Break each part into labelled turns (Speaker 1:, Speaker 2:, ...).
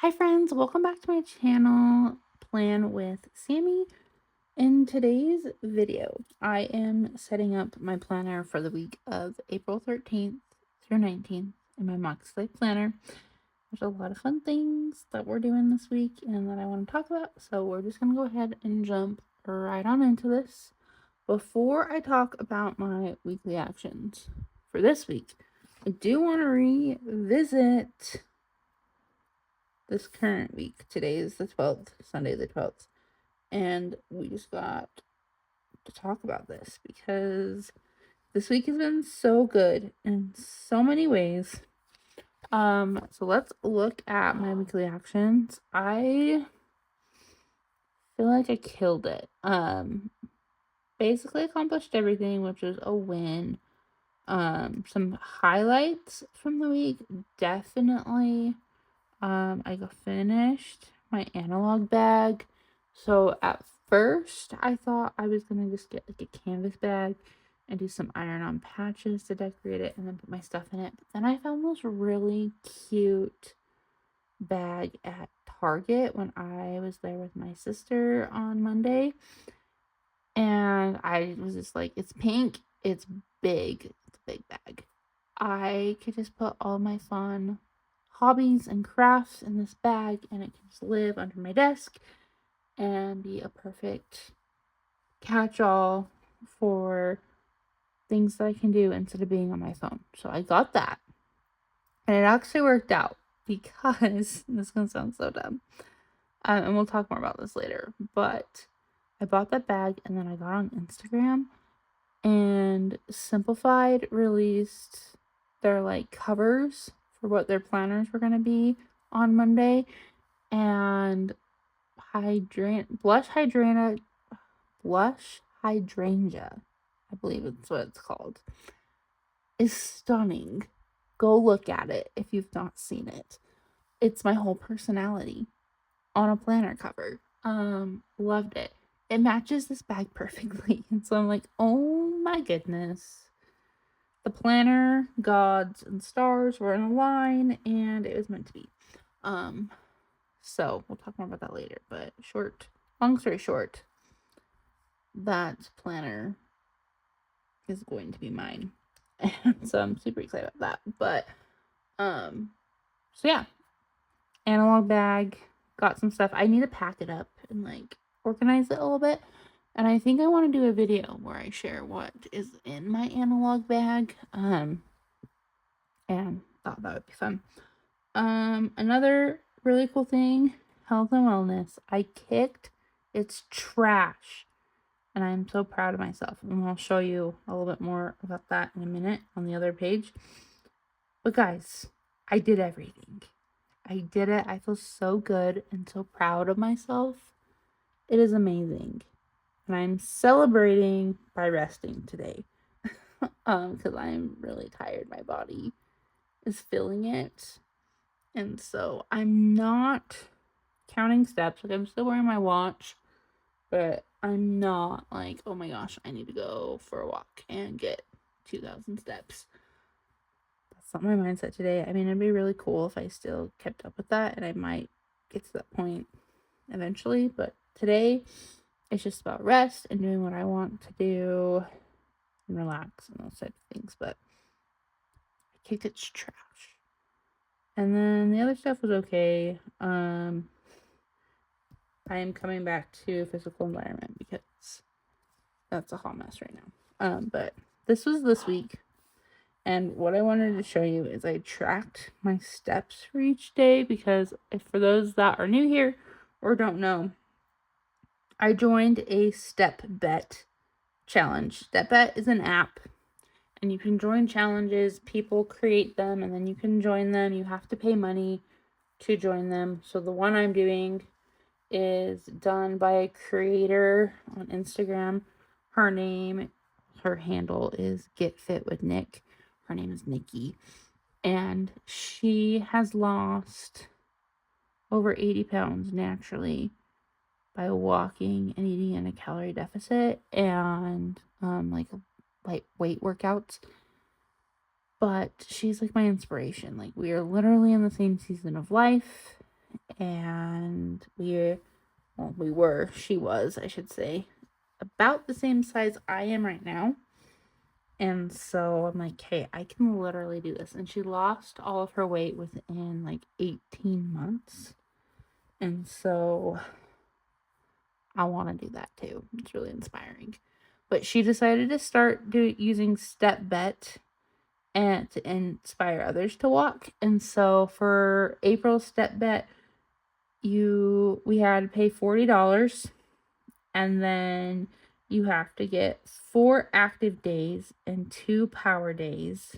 Speaker 1: Hi friends, welcome back to my channel, Plan with Sammy. In today's video, I am setting up my planner for the week of April 13th through 19th in my Mox Life Planner. There's a lot of fun things that we're doing this week and that I want to talk about, so we're just going to go ahead and jump right on into this. Before I talk about my weekly actions for this week, I do want to revisit this current week. Today is the 12th, Sunday the 12th. And we just got to talk about this because this week has been so good in so many ways. So let's look at my weekly actions. I feel like I killed it. Basically accomplished everything, which was a win. Some highlights from the week, definitely. I got finished my analog bag. So at first I thought I was gonna just get like a canvas bag and do some iron-on patches to decorate it and then put my stuff in it. But then I found this really cute bag at Target when I was there with my sister on Monday. And I was just like, it's pink, it's big, it's a big bag. I could just put all my fun hobbies and crafts in this bag and it can just live under my desk and be a perfect catch-all for things that I can do instead of being on my phone. So I got that. And it actually worked out because this is going to sound so dumb. And we'll talk more about this later. But I bought that bag and then I got on Instagram and Simplified released their like covers for what their planners were going to be on Monday. And blush hydrangea, I believe it's what it's called, is stunning. Go look at it if you've not seen it. It's my whole personality on a planner cover. Loved it. It matches this bag perfectly. And so I'm like, oh my goodness. The planner gods and stars were in a line and it was meant to be. So we'll talk more about that later. But long story short, that planner is going to be mine. And so I'm super excited about that. But so yeah. Analog bag, got some stuff. I need to pack it up and like organize it a little bit. And I think I want to do a video where I share what is in my analog bag. And thought that would be fun. Another really cool thing, health and wellness. I kicked its trash. And I'm so proud of myself. And I'll show you a little bit more about that in a minute on the other page. But guys, I did everything. I did it. I feel so good and so proud of myself. It is amazing. And I'm celebrating by resting today. Because I'm really tired. My body is feeling it. And so I'm not counting steps. Like I'm still wearing my watch. But I'm not like, oh my gosh, I need to go for a walk and get 2,000 steps. That's not my mindset today. I mean, it'd be really cool if I still kept up with that, and I might get to that point eventually. But today, it's just about rest and doing what I want to do and relax and those types of things. But I kicked its trash. And then the other stuff was okay. I am coming back to physical environment because that's a hot mess right now. But this was this week. And what I wanted to show you is I tracked my steps for each day because for those that are new here or don't know, I joined a Step Bet challenge. Step Bet is an app and you can join challenges. People create them and then you can join them. You have to pay money to join them. So the one I'm doing is done by a creator on Instagram. Her handle is Get Fit with Nick. Her name is Nikki. And she has lost over 80 pounds naturally by walking and eating in a calorie deficit and like lightweight workouts. But she's like my inspiration. Like we are literally in the same season of life and she was, I should say, about the same size I am right now. And so I'm like, hey, I can literally do this. And she lost all of her weight within like 18 months. And so I want to do that too. It's really inspiring. But she decided to start using step bet and to inspire others to walk. And so for April's step bet, we had to pay $40, and then you have to get 4 active days and 2 power days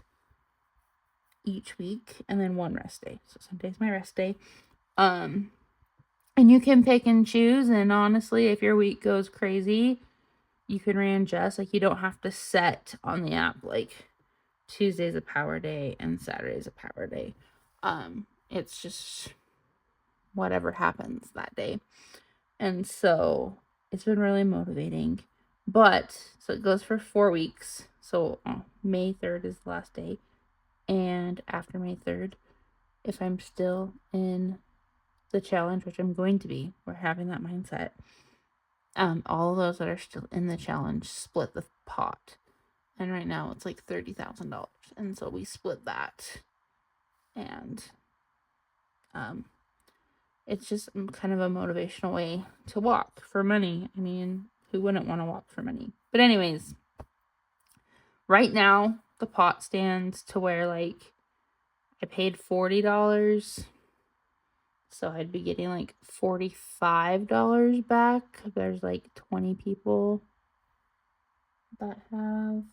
Speaker 1: each week, and then 1 rest day. So Sunday's my rest day. And you can pick and choose, and honestly, if your week goes crazy, you can readjust. Like, you don't have to set on the app like Tuesday's a power day and Saturday's a power day. It's just whatever happens that day. And so it's been really motivating. But so it goes for 4 weeks. So May 3rd is the last day. And after May 3rd, if I'm still in the challenge, which I'm going to be, we're having that mindset. All of those that are still in the challenge split the pot. And right now it's like $30,000. And so we split that. And it's just kind of a motivational way to walk for money. I mean, who wouldn't want to walk for money? But anyways, right now the pot stands to where like I paid $40. So I'd be getting like $45 back. There's like 20 people that have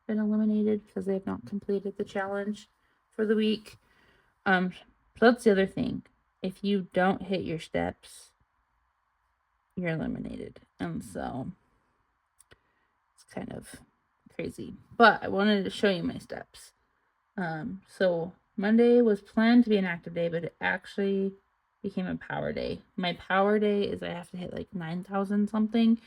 Speaker 1: been eliminated because they have not completed the challenge for the week. So that's the other thing. If you don't hit your steps, you're eliminated. And so it's kind of crazy. But I wanted to show you my steps. So Monday was planned to be an active day, but it actually became a power day. My power day is I have to hit like 9,000 something,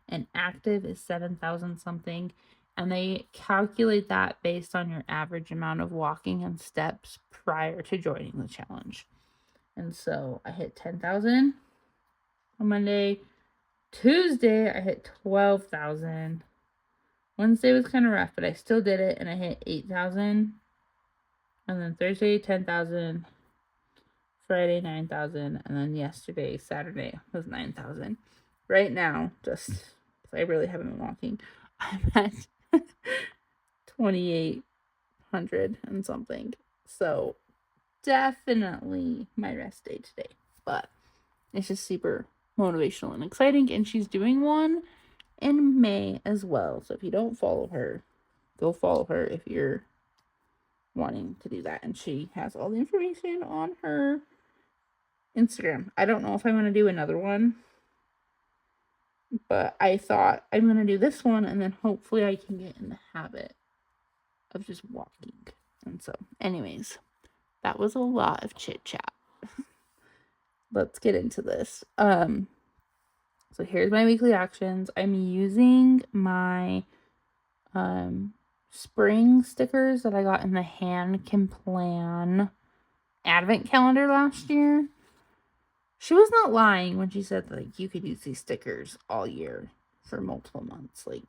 Speaker 1: and active is 7,000 something. And they calculate that based on your average amount of walking and steps prior to joining the challenge. And so I hit 10,000 on Monday. Tuesday, I hit 12,000. Wednesday was kind of rough, but I still did it, and I hit 8,000. And then Thursday, 10,000. Friday, 9,000. And then yesterday, Saturday, was 9,000. Right now, just I really haven't been walking, I'm at 2,800 and something. So definitely my rest day today. But it's just super motivational and exciting. And she's doing one in May as well. So if you don't follow her, go follow her if you're wanting to do that. And she has all the information on her Instagram. I don't know if I'm going to do another one, but I thought I'm going to do this one, and then hopefully I can get in the habit of just walking. And so, anyways, that was a lot of chit chat. Let's get into this. So here's my weekly actions. I'm using my spring stickers that I got in the Hand Can Plan advent calendar last year. She was not lying when she said like you could use these stickers all year for multiple months. Like,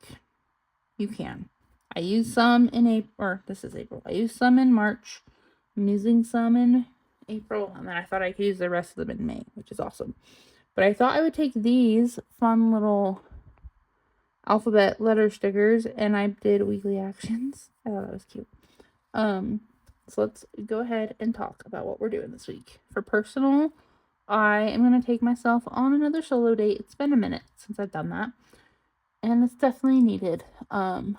Speaker 1: you can. I used some in April, or this is April. I used some in March. I'm using some in April, and then I thought I could use the rest of them in May, which is awesome. But I thought I would take these fun little alphabet letter stickers, and I did weekly actions. I thought that was cute. So let's go ahead and talk about what we're doing this week. For personal, I am going to take myself on another solo date. It's been a minute since I've done that, and it's definitely needed. I'm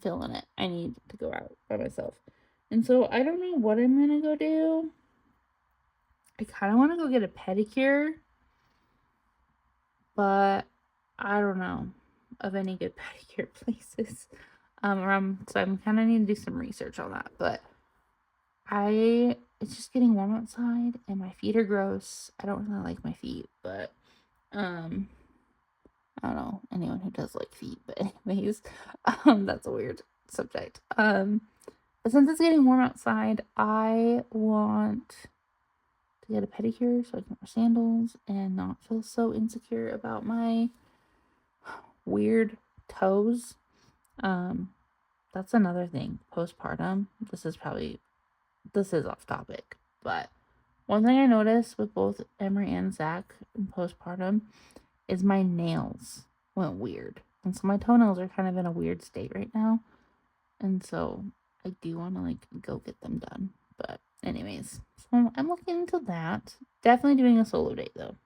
Speaker 1: feeling it. I need to go out by myself. And so I don't know what I'm going to go do. I kind of want to go get a pedicure, but I don't know of any good pedicure places. So I'm kind of need to do some research on that. But it's just getting warm outside, and my feet are gross. I don't really like my feet, but I don't know anyone who does like feet. But anyways, that's a weird subject. But since it's getting warm outside, I want to get a pedicure so I can wear sandals and not feel so insecure about my weird toes. That's another thing. Postpartum. This is off topic, but one thing I noticed with both Emery and Zach in postpartum is my nails went weird. And so my toenails are kind of in a weird state right now. And so I do want to go get them done. But anyways, so I'm looking into that. Definitely doing a solo date though.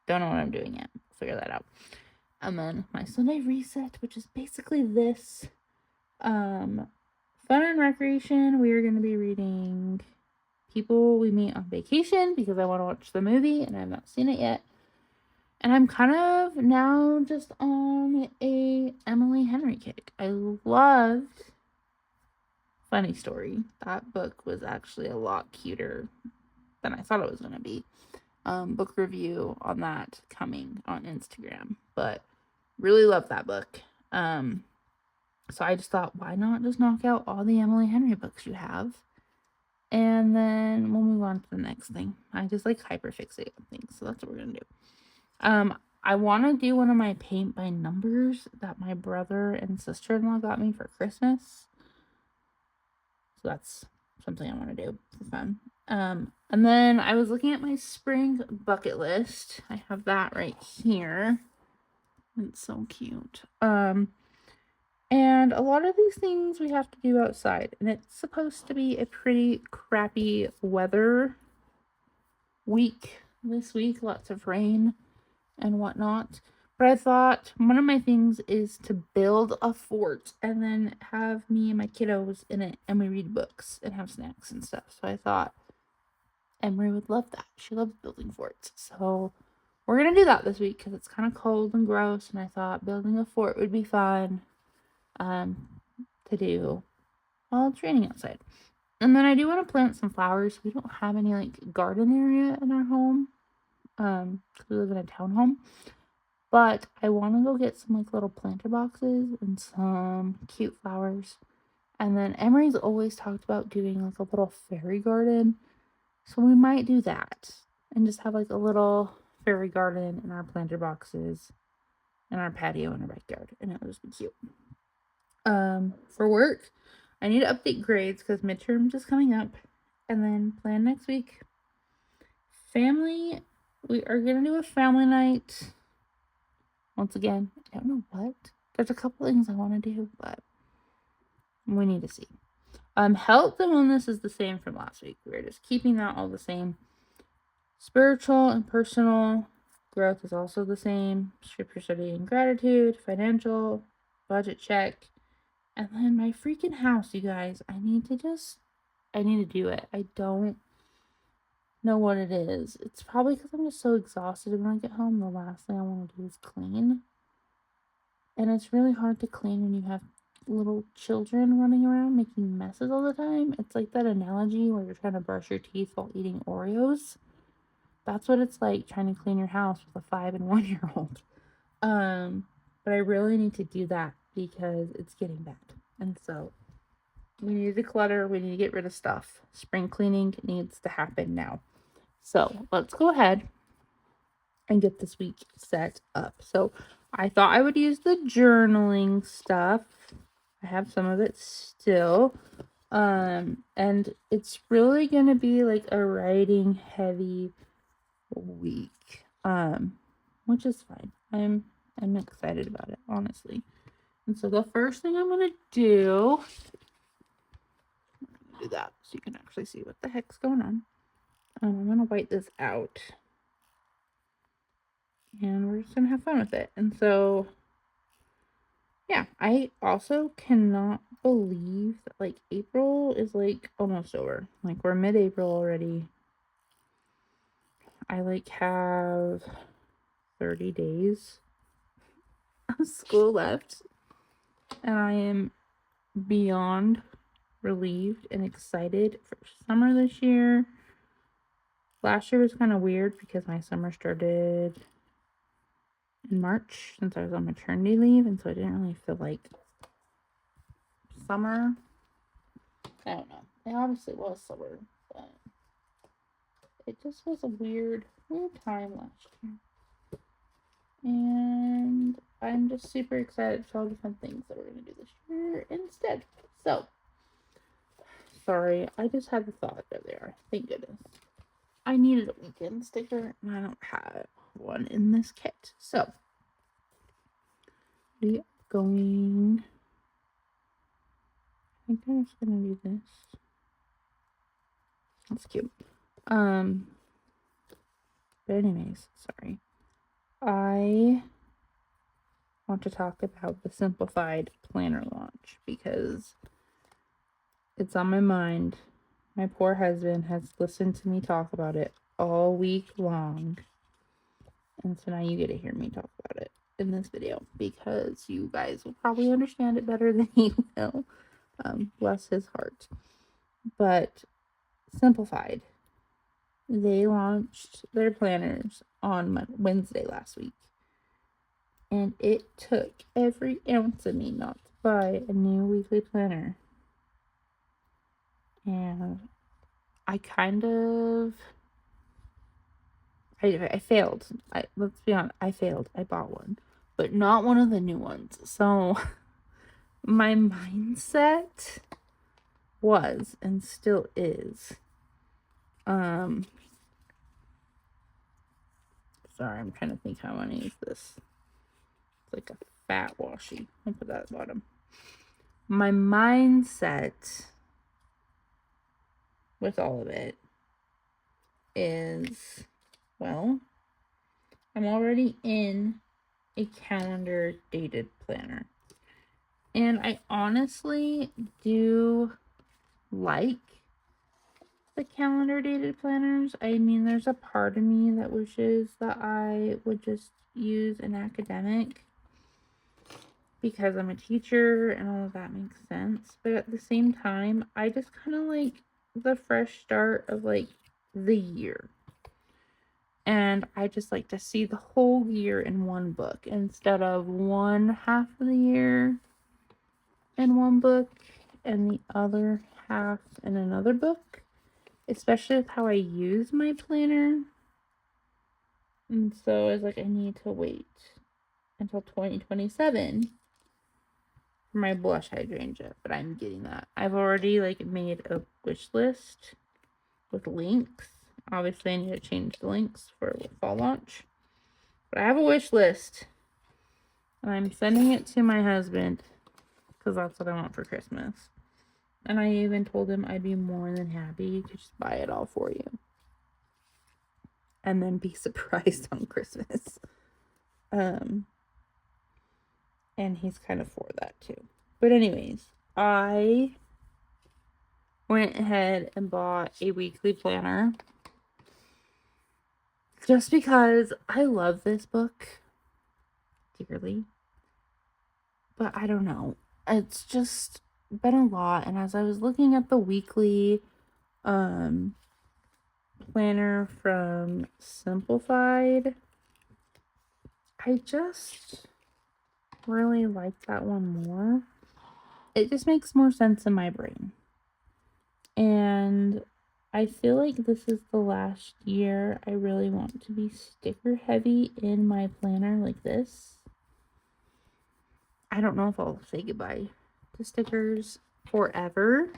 Speaker 1: Don't know what I'm doing yet. Figure that out. And then my Sunday reset, which is basically this. Fun and recreation. We are going to be reading People We Meet on Vacation because I want to watch the movie and I've not seen it yet. And I'm kind of now just on a Emily Henry kick. I loved Funny Story. That book was actually a lot cuter than I thought it was going to be. Book review on that coming on Instagram. But really love that book. So I just thought, why not just knock out all the Emily Henry books you have? And then we'll move on to the next thing. I just hyperfixate on things. So that's what we're going to do. I want to do one of my paint by numbers that my brother and sister-in-law got me for Christmas. So that's something I want to do for fun. And then I was looking at my spring bucket list. I have that right here. It's so cute. And a lot of these things we have to do outside. And it's supposed to be a pretty crappy weather week this week. Lots of rain and whatnot. But I thought one of my things is to build a fort and then have me and my kiddos in it and we read books and have snacks and stuff. So I thought Emery would love that. She loves building forts. So we're going to do that this week because it's kind of cold and gross. And I thought building a fort would be fun to do while it's raining outside. And then I do want to plant some flowers. We don't have any garden area in our home because we live in a townhome. But I want to go get some little planter boxes and some cute flowers. And then Emery's always talked about doing a little fairy garden. So we might do that. And just have a little fairy garden in our planter boxes in our patio in our backyard. And it would just be cute. For work, I need to update grades because midterms is coming up. And then plan next week. Family, we are going to do a family night. Once again, I don't know what. There's a couple things I want to do, but we need to see. Health and wellness is the same from last week. We're just keeping that all the same. Spiritual and personal growth is also the same. Scripture study and gratitude, financial, budget check. And then my freaking house, you guys. I need to do it. I don't know what it is. It's probably because I'm just so exhausted when I get home. The last thing I want to do is clean. And it's really hard to clean when you have little children running around making messes all the time. It's like that analogy where you're trying to brush your teeth while eating Oreos. That's what it's like trying to clean your house with a 5 and 1 year old. But I really need to do that because it's getting bad. And so we need to declutter. We need to get rid of stuff. Spring cleaning needs to happen now. So let's go ahead and get this week set up. So I thought I would use the journaling stuff. I have some of it still. And it's really going to be a writing heavy week. Which is fine. I'm excited about it, honestly. And so the first thing I'm going to do that so you can actually see what the heck's going on. I'm going to white this out. And we're just going to have fun with it. And so, yeah, I also cannot believe that, April is, almost over. We're mid-April already. I, have 30 days of school left. And I am beyond relieved and excited for summer this year. Last year was kind of weird because my summer started in March since I was on maternity leave, and so I didn't really feel like summer. I don't know. It obviously was summer, but it just was a weird time last year. And I'm just super excited for all the fun things that we're going to do this year instead. So, sorry, I just had the thought. There they are. Thank goodness. I needed a weekend sticker, and I don't have one in this kit. So, we are going... I think I'm just going to do this. That's cute. But anyways, sorry. I want to talk about the simplified planner launch because it's on my mind. My poor husband has listened to me talk about it all week long. And so now you get to hear me talk about it in this video because you guys will probably understand it better than he will. Bless his heart. But simplified. They launched their planners on Wednesday last week. And it took every ounce of me not to buy a new weekly planner. And I kind of... I failed. Let's be honest, I failed. I bought one. But not one of the new ones. So, my mindset was, and still is, sorry, I'm trying to think how I want to use this. It's like a fat washi. I'll put that at the bottom. My mindset with all of it is, well, I'm already in a calendar dated planner. And I honestly do like the calendar dated planners. I mean, there's a part of me that wishes that I would just use an academic because I'm a teacher and all of that makes sense. But at the same time, I just kind of like the fresh start of like the year. And I just like to see the whole year in one book instead of one half of the year in one book and the other half in another book. Especially with how I use my planner. And so it's like I need to wait until 2027 for my blush hydrangea. But I'm getting that. I've already like made a wish list with links. Obviously, I need to change the links for the fall launch. But I have a wish list. And I'm sending it to my husband. Because that's what I want for Christmas. And I even told him I'd be more than happy to just buy it all for you. And then be surprised on Christmas. And he's kind of for that too. But anyways, I went ahead and bought a weekly planner. Just because I love this book dearly. But I don't know. It's just been a lot. And as I was looking at the weekly planner from Simplified, I just really like that one more. It just makes more sense in my brain. And I feel like this is the last year I really want to be sticker heavy in my planner like this. I don't know if I'll say goodbye to stickers forever,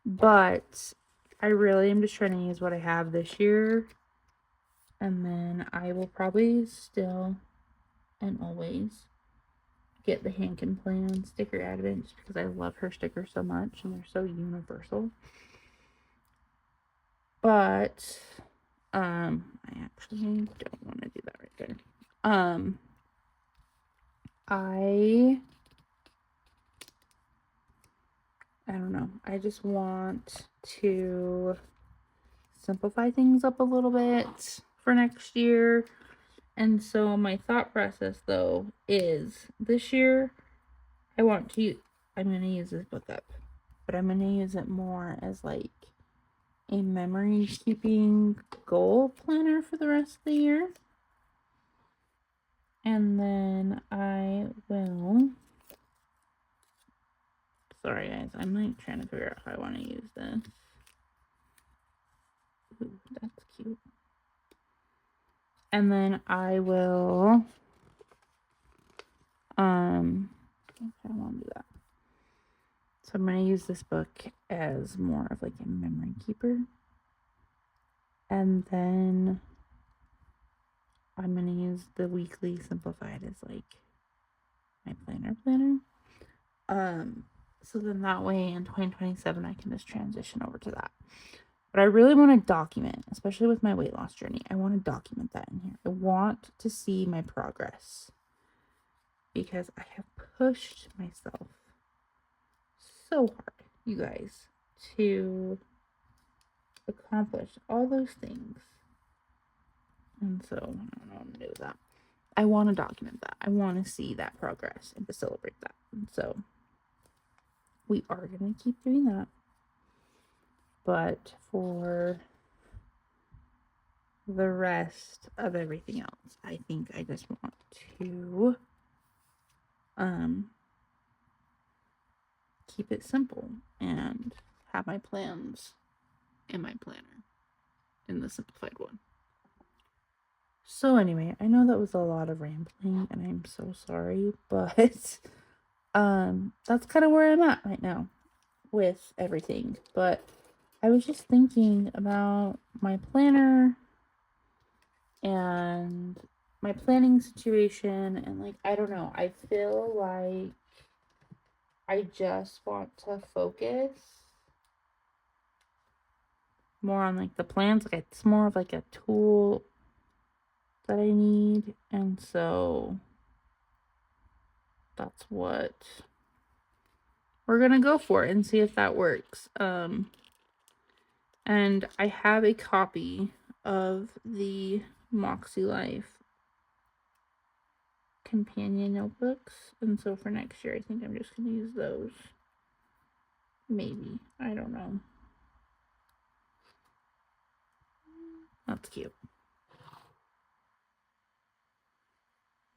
Speaker 1: but I really am just trying to use what I have this year. And then I will probably still and always get the Hankin Plan sticker advent just because I love her stickers so much and they're so universal. But I actually don't want to do that right there. I don't know. I just want to simplify things up a little bit for next year. And so my thought process though is this year I'm going to use this book up, but I'm going to use it more as like a memory keeping goal planner for the rest of the year. And then I will, sorry guys, I'm like trying to figure out how I want to use this. cute. And then I will, I don't want to do that. So I'm going to use this book as more of like a memory keeper. And then I'm going to use the weekly simplified as like my planner. So then that way in 2027, I can just transition over to that. But I really want to document, especially with my weight loss journey. I want to document that in here. I want to see my progress because I have pushed myself so hard, you guys, to accomplish all those things. And so I don't know what to do with that. I want to document that. I want to see that progress and to celebrate that. And so we are going to keep doing that. But for the rest of everything else, I think I just want to keep it simple and have my plans in my planner in the simplified one. So anyway, I know that was a lot of rambling and I'm so sorry, but that's kind of where I'm at right now with everything. But I was just thinking about my planner and my planning situation, and like, I don't know, I feel like I just want to focus more on like the plans. Like it's more of like a tool that I need, and so that's what we're gonna go for and see if that works. And I have a copy of the Moxie Life companion notebooks, and so for next year I think I'm just gonna use those. Maybe, I don't know. That's cute.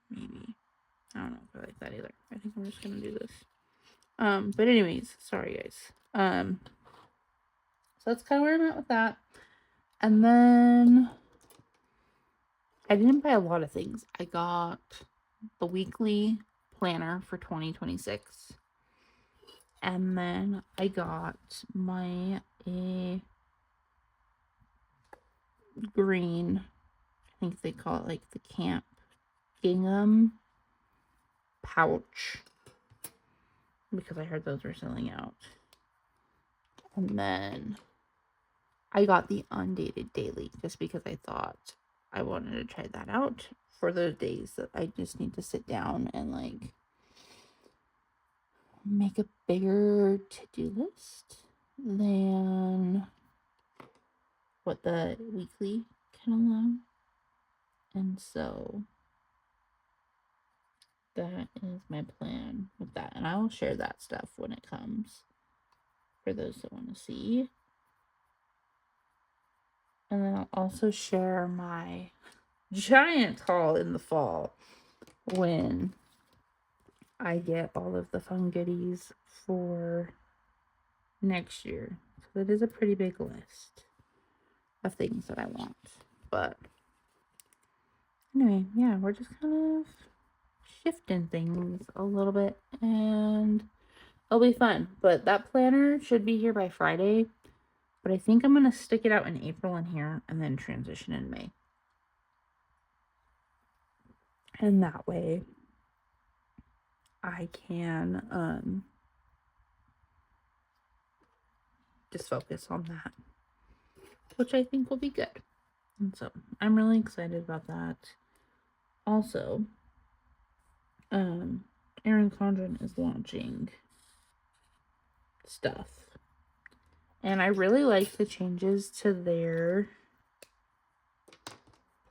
Speaker 1: Maybe, I don't know if I like that either. I think I'm just gonna do this. But anyways, sorry guys. So that's kind of where I'm at with that. And then I didn't buy a lot of things. I got the weekly planner for 2026. And then I got my green, I think they call it like the Camp Gingham pouch, because I heard those were selling out. And then I got the Undated Daily just because I thought I wanted to try that out for those days that I just need to sit down and like make a bigger to-do list than what the weekly can allow. And so that is my plan with that. And I will share that stuff when it comes for those that want to see. And then I'll also share my giant haul in the fall when I get all of the fun goodies for next year. So that is a pretty big list of things that I want. But anyway, yeah, we're just kind of shifting things a little bit and it'll be fun. But that planner should be here by Friday. But I think I'm going to stick it out in April in here and then transition in May. And that way I can just focus on that, which I think will be good. And so I'm really excited about that. Also, Erin Condren is launching stuff. And I really like the changes to their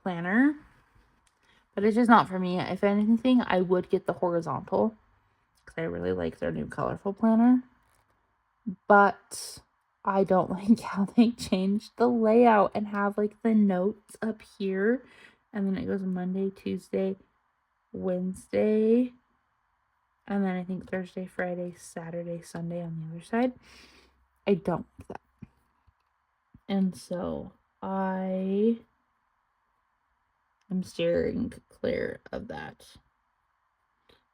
Speaker 1: planner. But it's just not for me. If anything, I would get the horizontal because I really like their new colorful planner. But I don't like how they changed the layout and have like the notes up here. And then it goes Monday, Tuesday, Wednesday. And then I think Thursday, Friday, Saturday, Sunday on the other side. I don't like that. And so I am steering clear of that.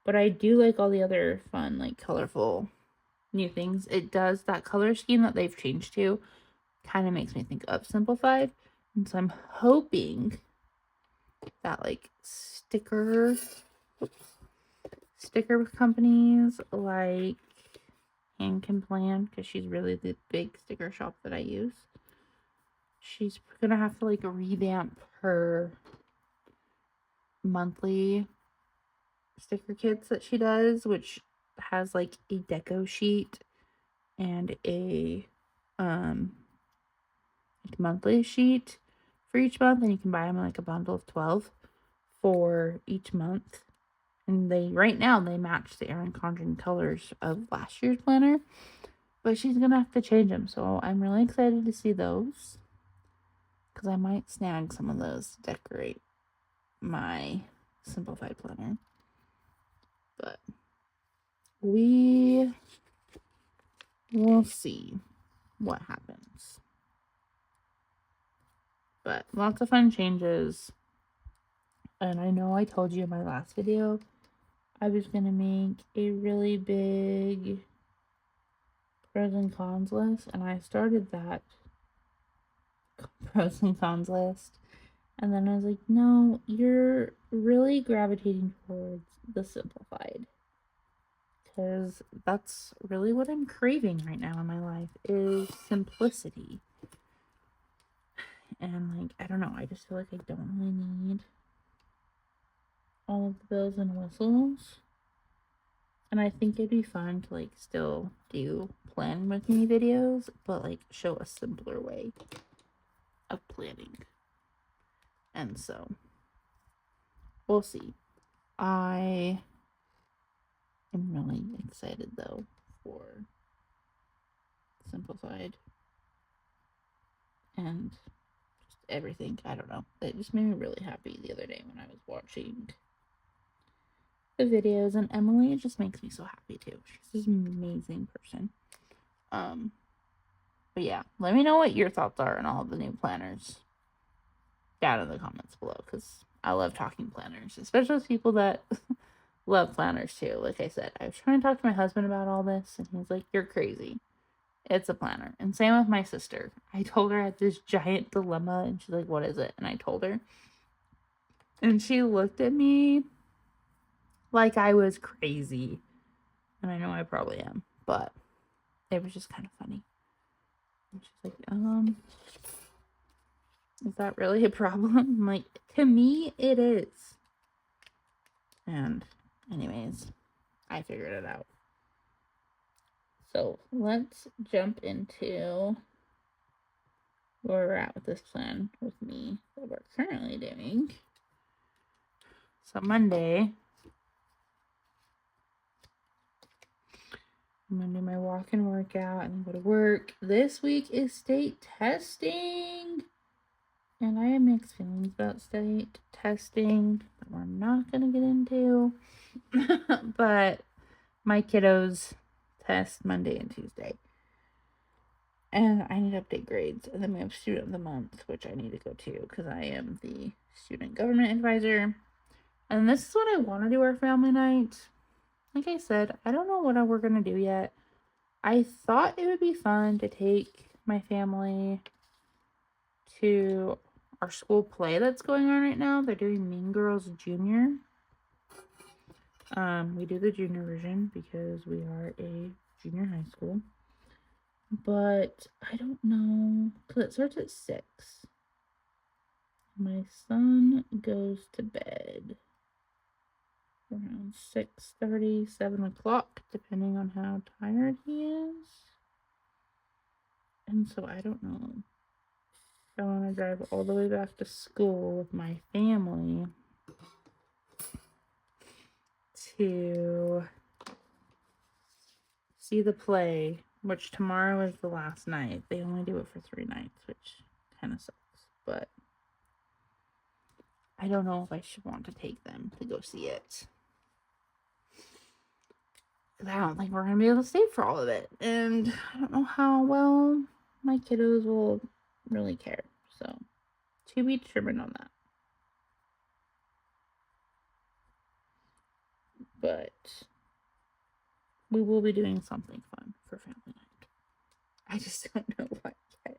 Speaker 1: But I do like all the other fun, like colorful new things. It does, that color scheme that they've changed to kind of makes me think of Simplified. And so I'm hoping that like sticker companies like Hand Can Plan, because she's really the big sticker shop that I use. She's gonna have to like revamp her monthly sticker kits that she does, which has like a deco sheet and a like monthly sheet for each month, and you can buy them in like a bundle of 12 for each month. And they right now they match the Erin Condren colors of last year's planner, but she's gonna have to change them. So I'm really excited to see those, because I might snag some of those to decorate my Simplified planner. But we will see what happens. But lots of fun changes. And I know I told you in my last video I was going to make a really big pros and cons list. And I started that pros and cons list. And then I was like, no, you're really gravitating towards the Simplified. Because that's really what I'm craving right now in my life, is simplicity. And like, I don't know, I just feel like I don't really need all of the bells and whistles. And I think it'd be fun to like still do plan with me videos, but like show a simpler way of planning. And so we'll see. I am really excited though for Simplified and just everything. I don't know. It just made me really happy the other day when I was watching the videos, and Emily, it just makes me so happy too. She's an amazing person. But yeah, let me know what your thoughts are on all the new planners down in the comments below, because I love talking planners, especially with people that love planners too. Like I said, I was trying to talk to my husband about all this, and he's like, you're crazy. It's a planner. And same with my sister. I told her I had this giant dilemma, and she's like, what is it? And I told her. And she looked at me like I was crazy. And I know I probably am, but it was just kind of funny. And she's like, is that really a problem? I'm like, to me, it is. And anyways, I figured it out. So let's jump into where we're at with this plan with me that we're currently doing. So Monday, I'm gonna do my walk and workout and then go to work. This week is state testing. And I have mixed feelings about state testing that we're not gonna get into. But my kiddos test Monday and Tuesday. And I need to update grades. And then we have student of the month, which I need to go to because I am the student government advisor. And this is what I want to do our family night. Like I said, I don't know what we're going to do yet. I thought it would be fun to take my family to our school play that's going on right now. They're doing Mean Girls Junior. We do the junior version because we are a junior high school. But I don't know, because it starts at 6. My son goes to bed around 6:30, 7 o'clock, depending on how tired he is. And so I don't know if I want to drive all the way back to school with my family to see the play, which tomorrow is the last night. They only do it for 3 nights, which kind of sucks. But I don't know if I should want to take them to go see it. Because I don't think we're going to be able to stay for all of it. And I don't know how well my kiddos will really care. So, to be determined on that. But we will be doing something fun for family night. I just don't know what yet.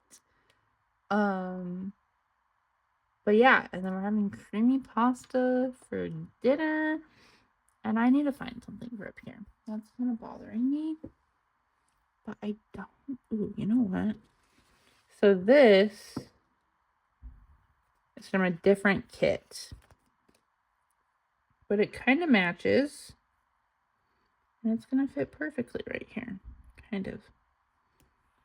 Speaker 1: But yeah, and then we're having creamy pasta for dinner. And I need to find something for up here. That's kind of bothering me. But I don't. Ooh, you know what? So this is from a different kit. But it kind of matches. And it's going to fit perfectly right here. Kind of.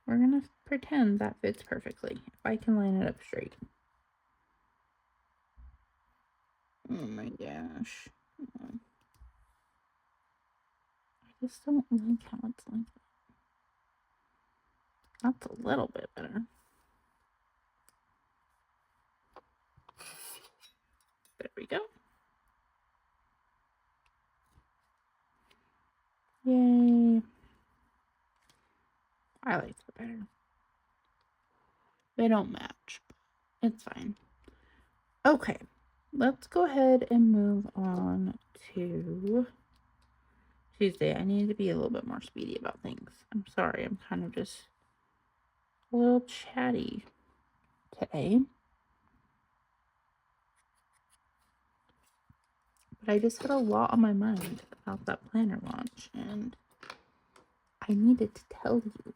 Speaker 1: We're going to pretend that fits perfectly. If I can line it up straight. Oh my gosh. I just don't like how it's like that. That's a little bit better. There we go. Yay. I like it better. They don't match. It's fine. Okay. Let's go ahead and move on to Tuesday. I need to be a little bit more speedy about things. I'm sorry. I'm kind of just a little chatty today. But I just had a lot on my mind about that planner launch, and I needed to tell you.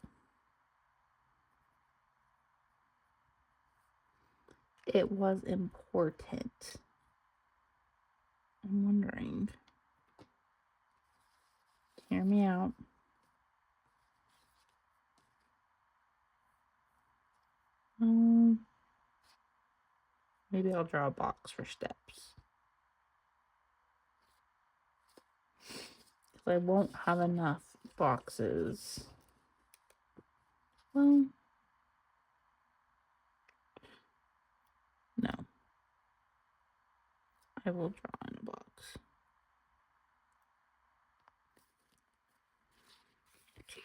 Speaker 1: It was important. I'm wondering. Hear me out. Maybe I'll draw a box for steps. Because I won't have enough boxes. Well, no. I will draw in a box.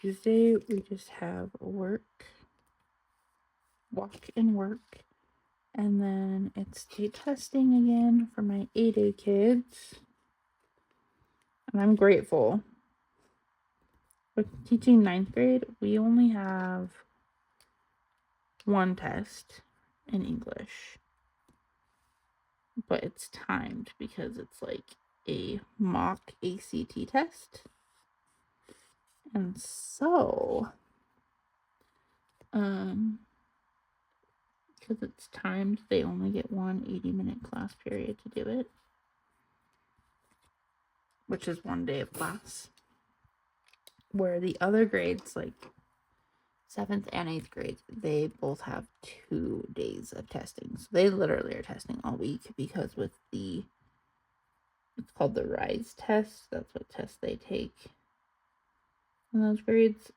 Speaker 1: Tuesday, we just have work, walk and work. And then it's state testing again for my 8A kids. And I'm grateful. With teaching 9th grade, we only have one test in English. But it's timed because it's like a mock ACT test. And so, because it's timed, they only get one 80-minute class period to do it, which is one day of class. Where the other grades, like 7th and 8th grade, they both have 2 days of testing. So they literally are testing all week because with it's called the RISE test. That's what test they take in those grades.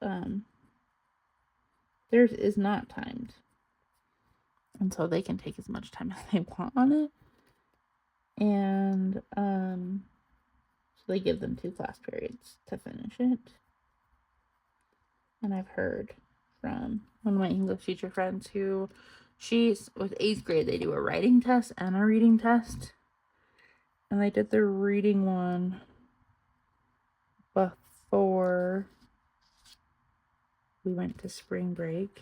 Speaker 1: Theirs is not timed. And so they can take as much time as they want on it. And so they give them 2 class periods to finish it. And I've heard from one of my English teacher friends who with 8th grade, they do a writing test and a reading test. And they did the reading one before we went to spring break.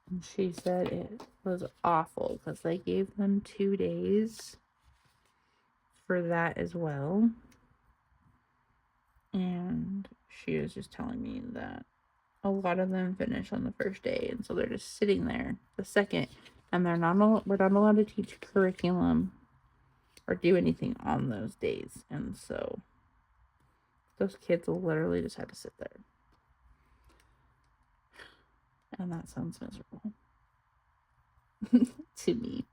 Speaker 1: And she said it was awful because they gave them 2 days for that as well. And she was just telling me that a lot of them finish on the first day, and so they're just sitting there the second, and we're not allowed to teach curriculum or do anything on those days. And so those kids literally just had to sit there. And that sounds miserable to me.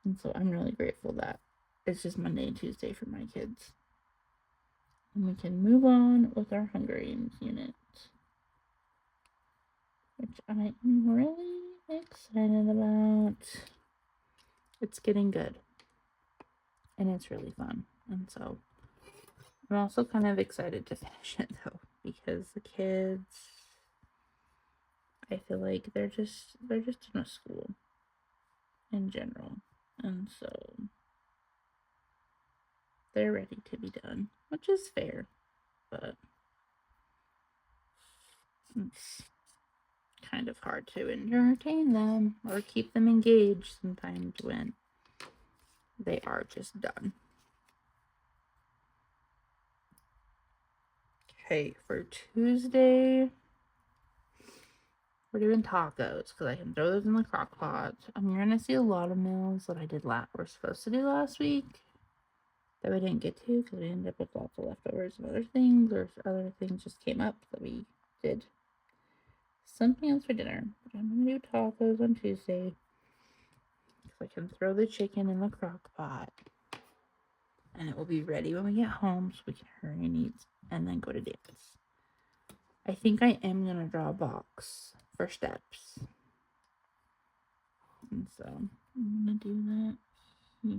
Speaker 1: And so I'm really grateful that it's just Monday and Tuesday for my kids. And we can move on with our Hungarians unit, which I am really excited about. It's getting good. And it's really fun. And so I'm also kind of excited to finish it though, because the kids, I feel like they're just done with school in general, and so they're ready to be done, which is fair, but it's kind of hard to entertain them or keep them engaged sometimes when they are just done. Okay, for Tuesday, we're doing tacos because I can throw those in the crock pot. You're gonna see a lot of meals that I did we're supposed to do last week that we didn't get to because we ended up with lots of leftovers and other things, or other things just came up that we did something else for dinner. But I'm gonna do tacos on Tuesday because I can throw the chicken in the crock pot and it will be ready when we get home so we can hurry and eat and then go to dance. I think I am gonna draw a box for steps. And so I'm gonna do that here.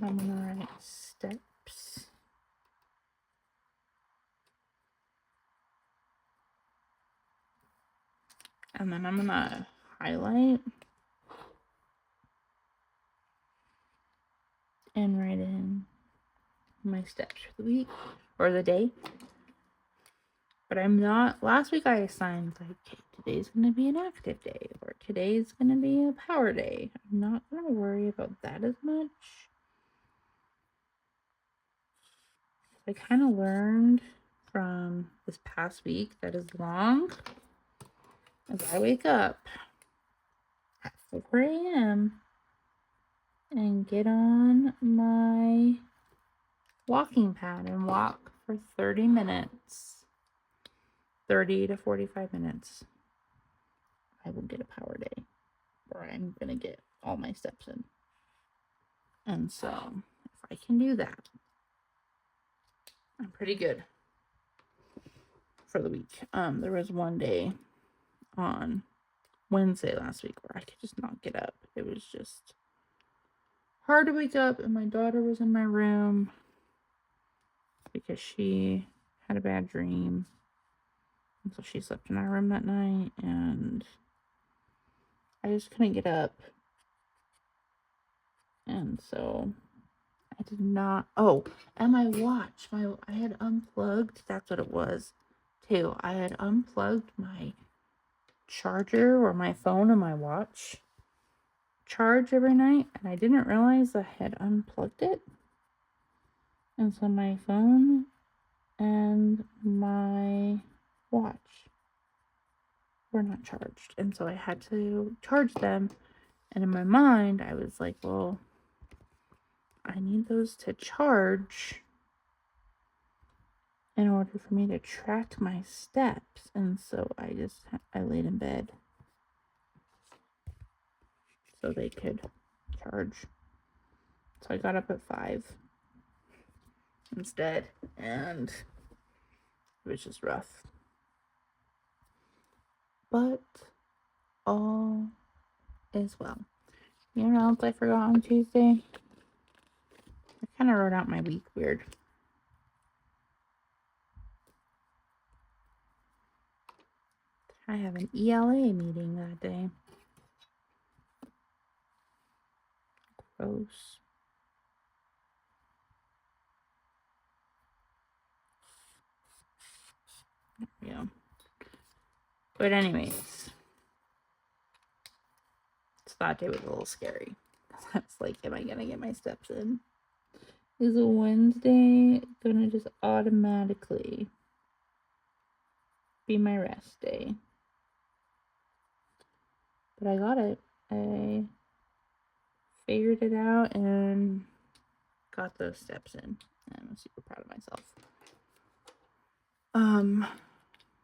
Speaker 1: I'm gonna write steps. And then I'm gonna highlight and write in my steps for the week or the day. But I'm not, last week I assigned like, okay, today's gonna be an active day or today's gonna be a power day. I'm not gonna worry about that as much. I kind of learned from this past week that as long as I wake up at 4 a.m. and get on my walking pad and walk for 30 minutes, 30 to 45 minutes, I will get a power day, or I'm going to get all my steps in. And so if I can do that, I'm pretty good for the week. There was one day on Wednesday last week where I could just not get up. It was just hard to wake up, and my daughter was in my room because she had a bad dream. And so she slept in our room that night, and I just couldn't get up. And so I did not. Oh, and my watch. I had unplugged. That's what it was, too. I had unplugged my charger or my phone and my watch charge every night, and I didn't realize I had unplugged it. And so my phone and my watch were not charged, and so I had to charge them. And in my mind I was like, well, I need those to charge in order for me to track my steps. And so I laid in bed so they could charge. So I got up at 5 instead, and it was just rough. But all is well. You know what else I forgot on Tuesday? I kind of wrote out my week weird. I have an ELA meeting that day. Gross. Yeah. But anyways, so that day was a little scary. I was like, am I gonna get my steps in? Is a Wednesday gonna just automatically be my rest day? But I got it. I figured it out and got those steps in. I'm super proud of myself.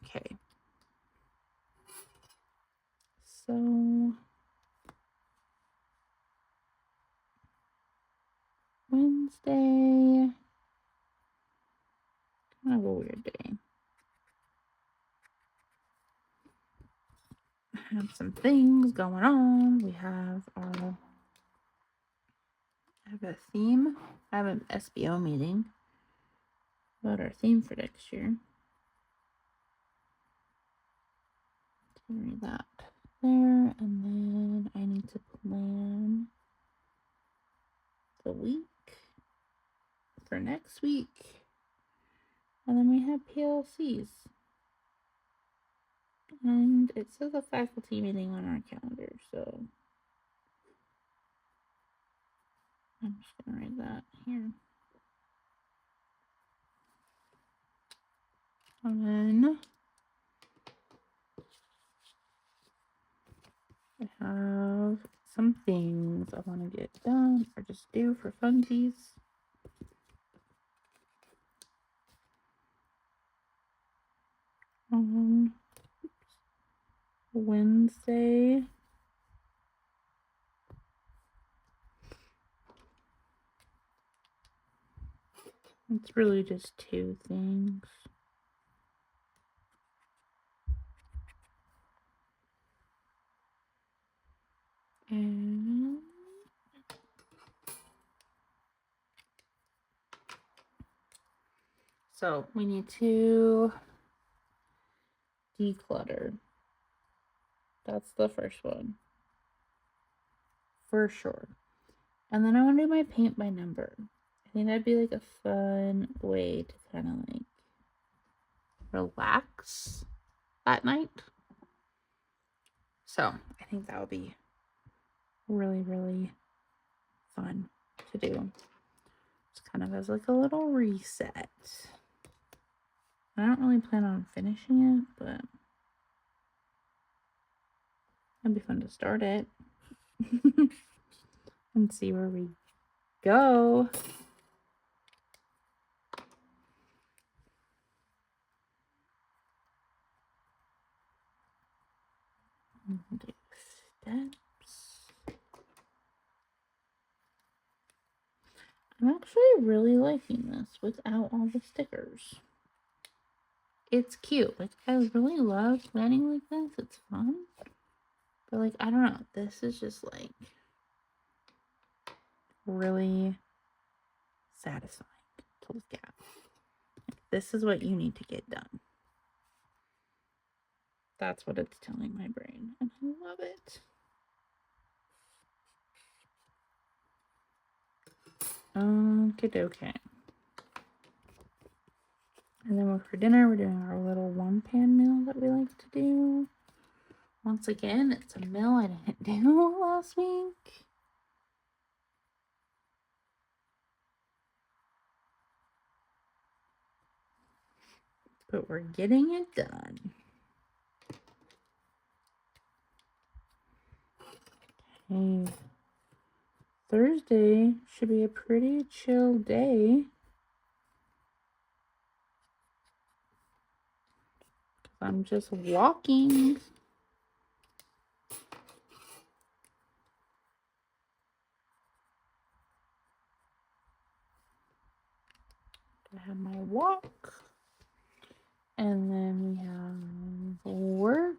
Speaker 1: Okay. So Wednesday, kind of a weird day. I have some things going on. I have a theme. I have an SBO meeting about our theme for next year. Read that there, and then I need to plan the week for next week, and then we have PLCs, and it says a faculty meeting on our calendar, so I'm just gonna write that here. And then I have some things I want to get done or just do for funsies. On Wednesday, it's really just two things. And so we need to declutter. That's the first one. For sure. And then I want to do my paint by number. I think that'd be like a fun way to kind of like relax at night. So I think that would be really, really fun to do. It's kind of as like a little reset. I don't really plan on finishing it, but it'd be fun to start it and see where we go. Do steps. I'm actually really liking this without all the stickers. It's cute. Like, I really love planning like this. It's fun. But, like, I don't know. This is just, like, really satisfying to look at. Like, this is what you need to get done. That's what it's telling my brain. And I love it. Okay. And then for dinner, we're doing our little one-pan meal that we like to do. Once again, it's a meal I didn't do last week. But we're getting it done. Okay. Thursday should be a pretty chill day. I'm just walking. I have my walk. And then we have work.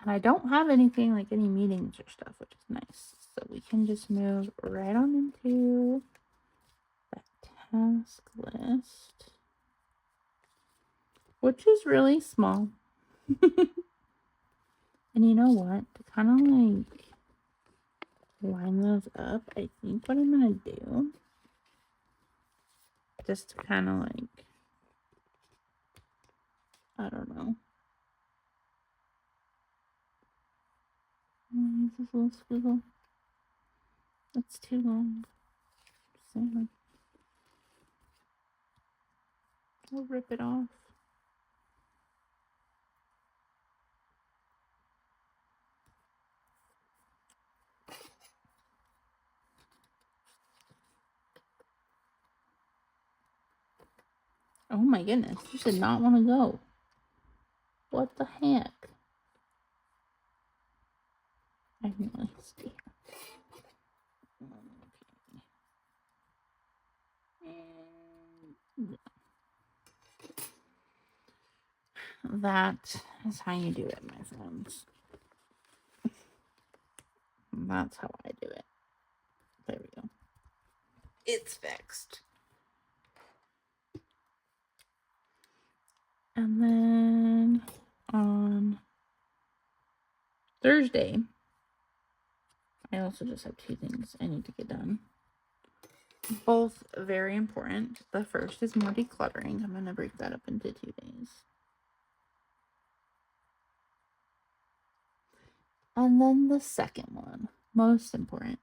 Speaker 1: And I don't have anything like any meetings or stuff, which is nice. So we can just move right on into that task list, which is really small. And you know what? To kind of like line those up, I think what I'm going to do, just to kind of like, I don't know. Use this little squiggle. That's too long. So I'll rip it off. Oh my goodness, this did not want to go. What the heck? I can really see. that is how you do it, my friends. That's how I do it. There we go. It's fixed. And then on Thursday, I also just have 2 things I need to get done. Both very important. The first is more decluttering. I'm going to break that up into 2 days. And then the second one, most important,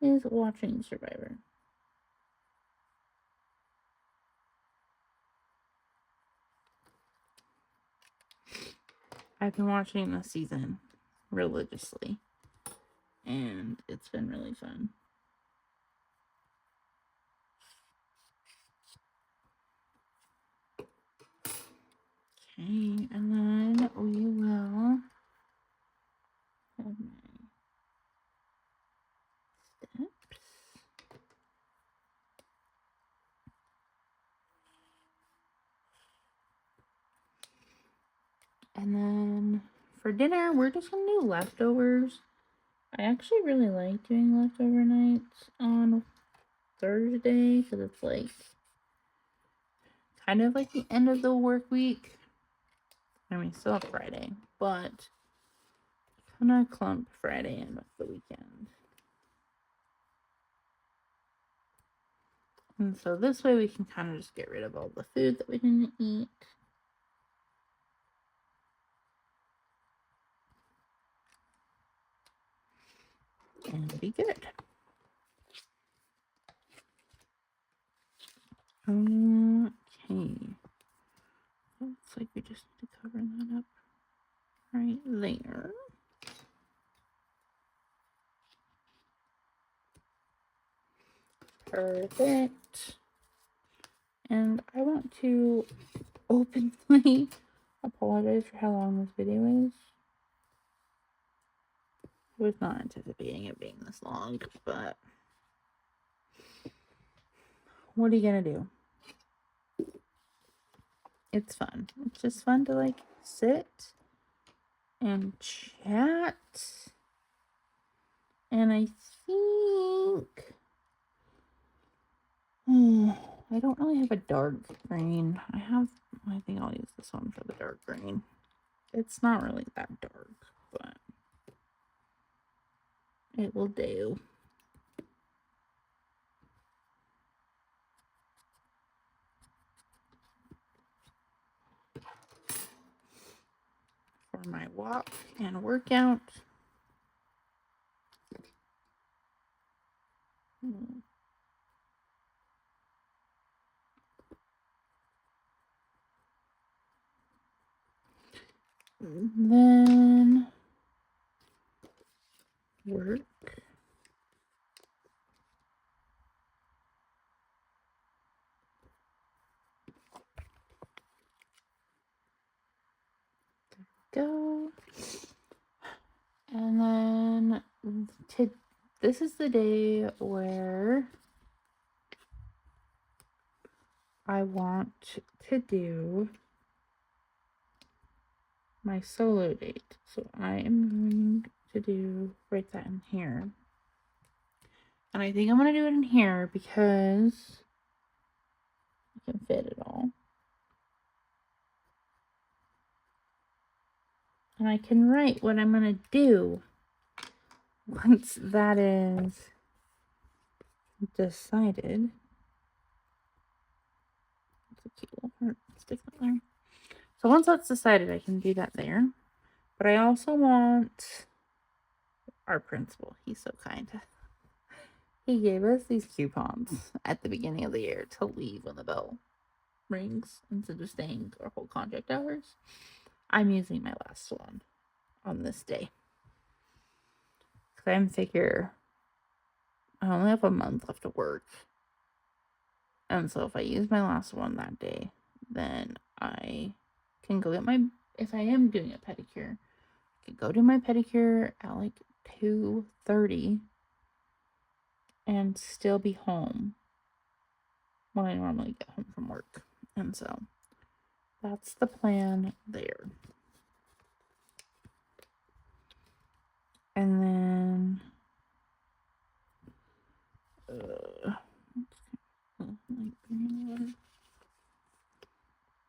Speaker 1: is watching Survivor. I've been watching this season religiously, and it's been really fun. Okay, and then we will have my steps. And then for dinner, we're just gonna do leftovers. I actually really like doing leftover nights on Thursday because it's like kind of like the end of the work week. I mean, still have Friday, but kind of clump Friday in with the weekend. And so this way we can kind of just get rid of all the food that we didn't eat. And be good. Okay. Looks like we just need to cover that up right there. Perfect. And I want to openly apologize for how long this video is. I was not anticipating it being this long, but what are you gonna do? It's fun. It's just fun to like sit and chat. And I think I don't really have a dark green. I think I'll use this one for the dark green. It's not really that dark, but it will do. For my walk and workout. Then work. Go. And then this is the day where I want to do my solo date. So I am going to write that in here. And I think I'm going to do it in here because I can fit it all. And I can write what I'm going to do once that is decided. It's a cute little heart. Stick that there. So once that's decided, I can do that there. But I also want our principal. He's so kind. He gave us these coupons at the beginning of the year to leave when the bell rings instead of staying our whole contract hours. I'm using my last one on this day. Because I figure I only have a month left to work. And so if I use my last one that day, then I can go get if I am doing a pedicure, I can go do my pedicure at like 2:30 and still be home when I normally get home from work. And so that's the plan there. And then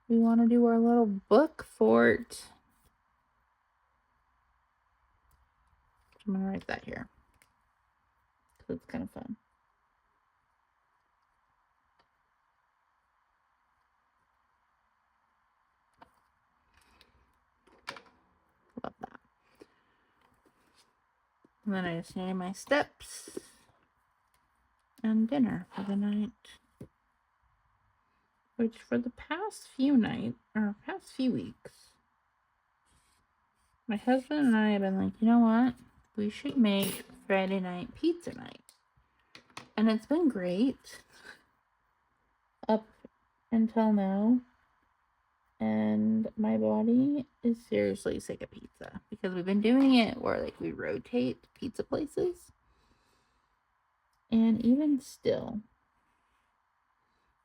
Speaker 1: we want to do our little book fort. I'm going to write that here because it's kind of fun. Love that. And then I just need my steps and dinner for the night. Which for the past few weeks, my husband and I have been like, you know what? We should make Friday night pizza night. And it's been great up until now. And my body is seriously sick of pizza because we've been doing it where like we rotate pizza places. And even still,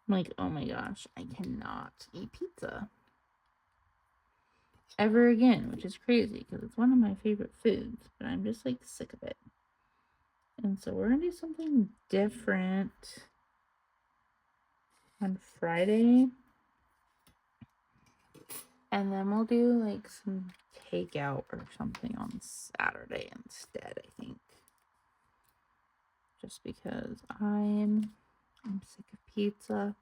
Speaker 1: I'm like, oh my gosh, I cannot eat pizza ever again, which is crazy because it's one of my favorite foods, but I'm just like sick of it. And so we're gonna do something different on Friday. And then we'll do like some takeout or something on Saturday instead, I think. Just because I'm sick of pizza.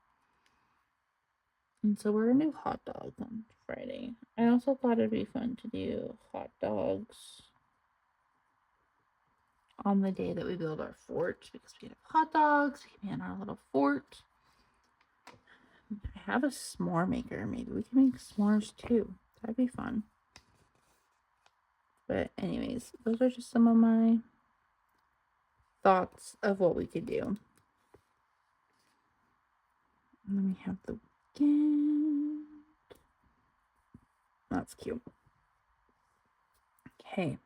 Speaker 1: And so we're gonna do hot dogs on Friday. I also thought it'd be fun to do hot dogs on the day that we build our fort because we have hot dogs, we can be in our little fort. I have a s'more maker. Maybe we can make s'mores too. That'd be fun. But anyways, those are just some of my thoughts of what we could do. And then we have the weekend. That's cute. Okay.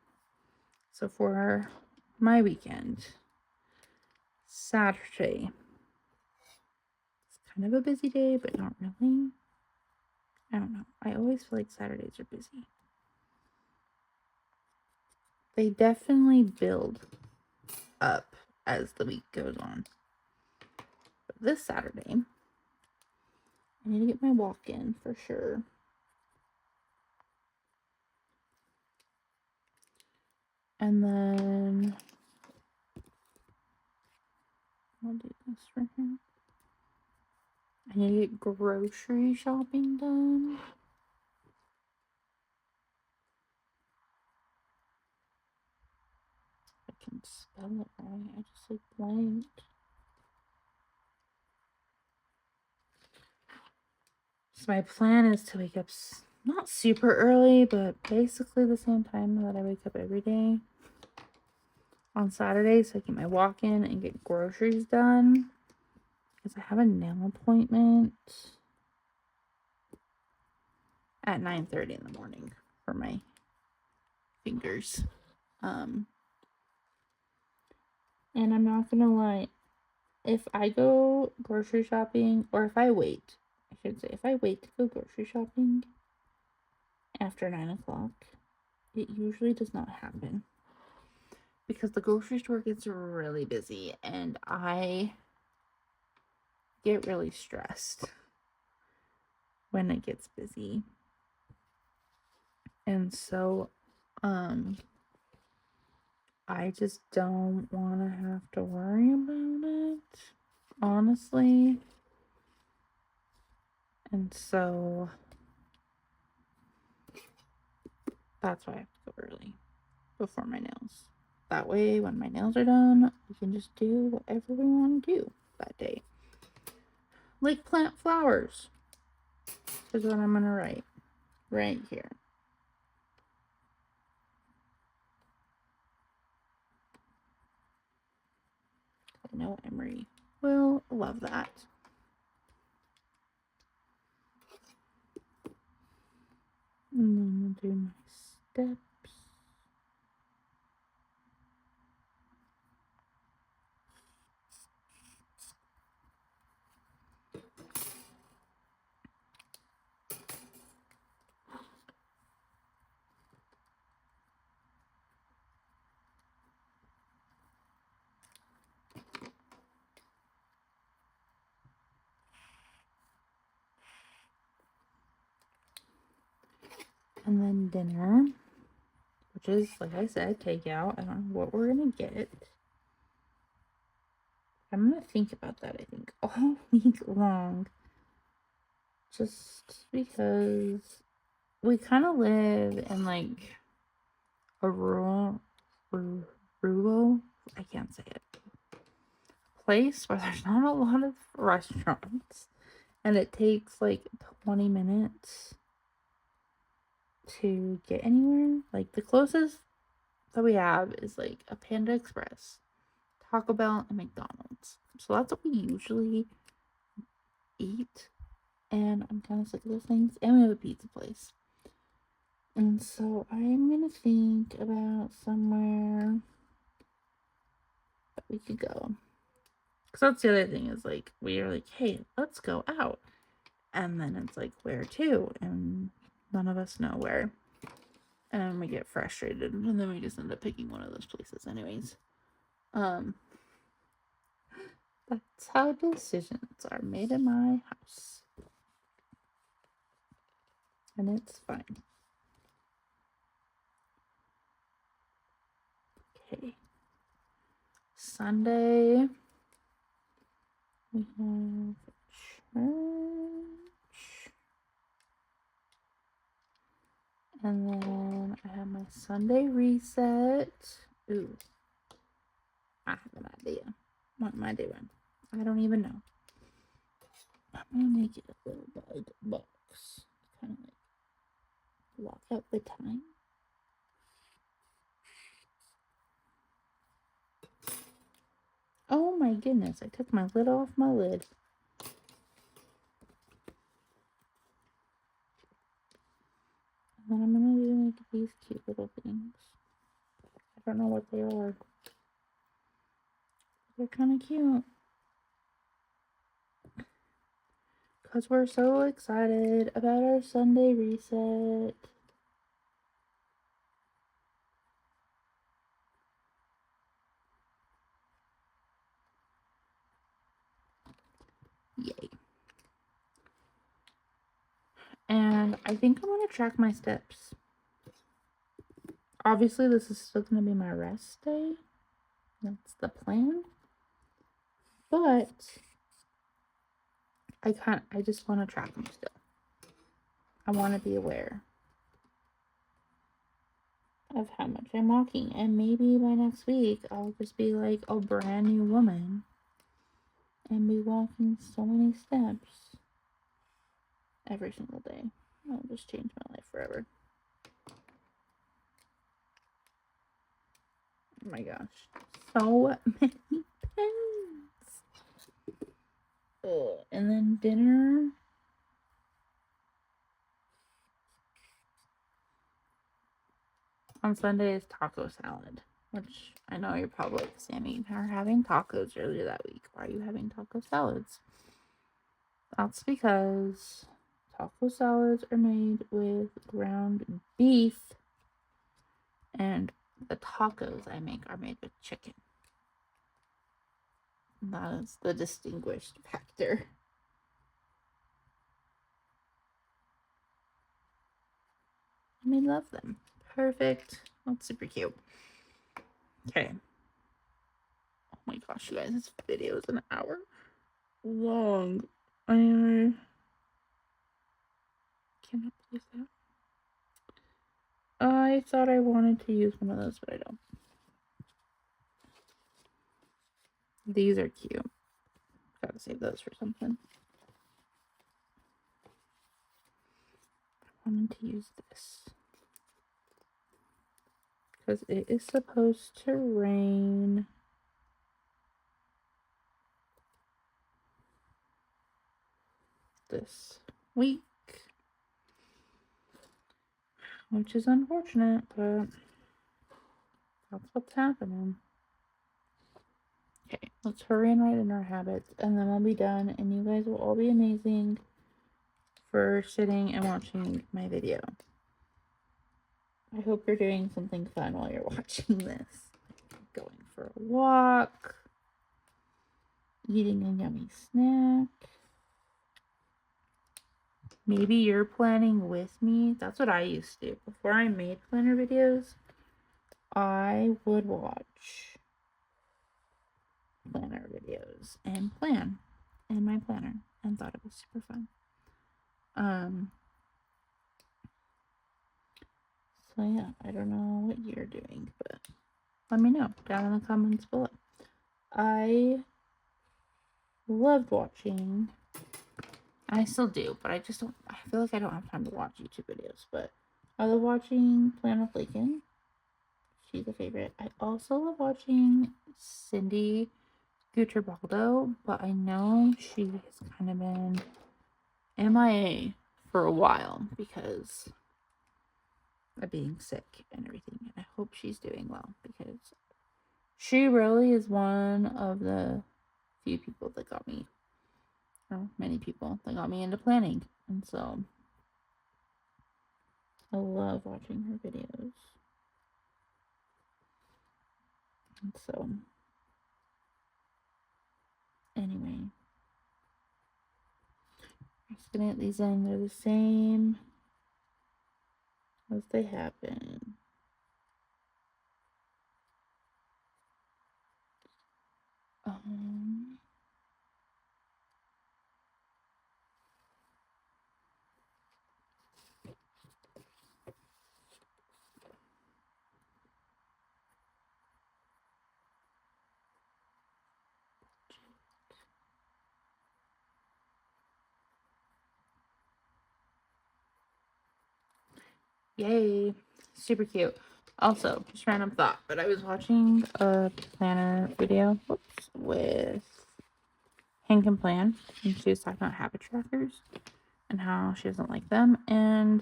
Speaker 1: So for my weekend, Saturday. It's kind of a busy day, but not really. I don't know. I always feel like Saturdays are busy. They definitely build up as the week goes on. But this Saturday, I need to get my walk in for sure. And then I'll do this for him. I need to get grocery shopping done. I can spell it right. I just like blanked. So my plan is to wake up not super early, but basically the same time that I wake up every day on Saturday, so I get my walk in and get groceries done because I have a nail appointment at 9:30 in the morning for my fingers. And I'm not gonna lie, if I go grocery shopping, or if I wait, I should say, if I wait to go grocery shopping after 9 o'clock, it usually does not happen because the grocery store gets really busy and I get really stressed when it gets busy. And so I just don't want to have to worry about it, honestly. And so that's why I have to go early before my nails. That way, when my nails are done, we can just do whatever we want to do that day. Like plant flowers is what I'm going to write right here. I know Emery will love that. And then I'll do my steps. And then dinner, which is, like I said, takeout. I don't know what we're gonna get. I'm gonna think about that, I think, all week long. Just because we kind of live in like a rural, I can't say it, place where there's not a lot of restaurants. And it takes like 20 minutes to get anywhere. Like the closest that we have is like a Panda Express, Taco Bell, and McDonald's. So that's what we usually eat. And I'm kind of sick of those things. And we have a pizza place. And so I'm going to think about somewhere that we could go. Because that's the other thing is like, we are like, hey, let's go out. And then it's like, where to? And none of us know where. And we get frustrated. And then we just end up picking one of those places anyways. That's how decisions are made in my house. And it's fine. Okay. Sunday, we have church. And then I have my Sunday reset. Ooh. I have an idea. What am I doing? I don't even know. I'm going to make it a little box. Kind of like lock out the time. Oh my goodness, I took my lid off my lid. And then I'm going to do like these cute little things. I don't know what they are. They're kind of cute. Because we're so excited about our Sunday reset. Yay. And I think I'm going to track my steps. Obviously, this is still going to be my rest day. That's the plan. But I just want to track them still. I want to be aware of how much I'm walking. And maybe by next week, I'll just be like a brand new woman and be walking so many steps every single day. I'll just change my life forever. Oh my gosh. So many pens. Oh, and then dinner. On Sunday is taco salad. Which I know you're probably like, Sammy, you're having tacos earlier that week. Why are you having taco salads? That's because taco salads are made with ground beef. And the tacos I make are made with chicken. That is the distinguished factor. And I love them. Perfect. That's super cute. Okay. Oh my gosh, you guys, this video is an hour long. I cannot believe that. I thought I wanted to use one of those, but I don't. These are cute. Gotta save those for something. I wanted to use this. Because it is supposed to rain this week. Which is unfortunate, but that's what's happening. Okay, let's hurry and write in our habits, and then we'll be done, and you guys will all be amazing for sitting and watching my video. I hope you're doing something fun while you're watching this. Going for a walk, eating a yummy snack, maybe you're planning with me. That's what I used to do. Before I made planner videos, I would watch planner videos and plan in my planner and thought it was super fun. So yeah, I don't know what you're doing, but let me know down in the comments below. I loved watching. I still do, but I just don't. I feel like I don't have time to watch YouTube videos. But I love watching Plan with Lakin. She's a favorite. I also love watching Cindy Guterbaldo, but I know she has kind of been MIA for a while because of being sick and everything. And I hope she's doing well because she really is one of the few people that got me, or many people that got me into planning. And so I love watching her videos. And so anyway, I'm just gonna get these in. They're the same as they have been. Yay, super cute. Also, just random thought, but I was watching a planner video, with Hank and Plan, and she was talking about habit trackers and how she doesn't like them, and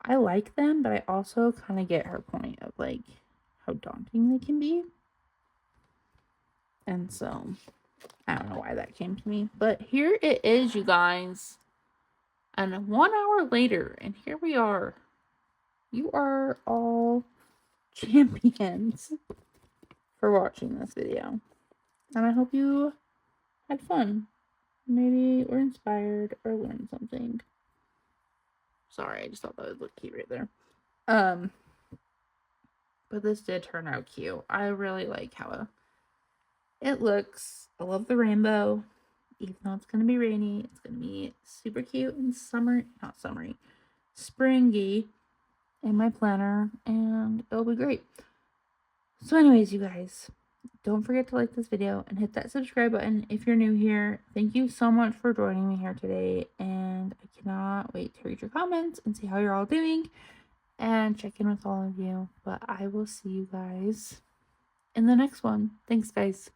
Speaker 1: I like them, but I also kind of get her point of like how daunting they can be. And so I don't know why that came to me, but here it is, you guys. And 1 hour later, and here we are. You are all champions for watching this video. And I hope you had fun. Maybe were inspired or learned something. Sorry, I just thought that would look cute right there. But this did turn out cute. I really like how it looks. I love the rainbow. Even though it's going to be rainy, it's going to be super cute and springy in my planner, and it'll be great. So anyways, you guys, don't forget to like this video and hit that subscribe button if you're new here. Thank you so much for joining me here today, and I cannot wait to read your comments and see how you're all doing and check in with all of you. But I will see you guys in the next one. Thanks, guys.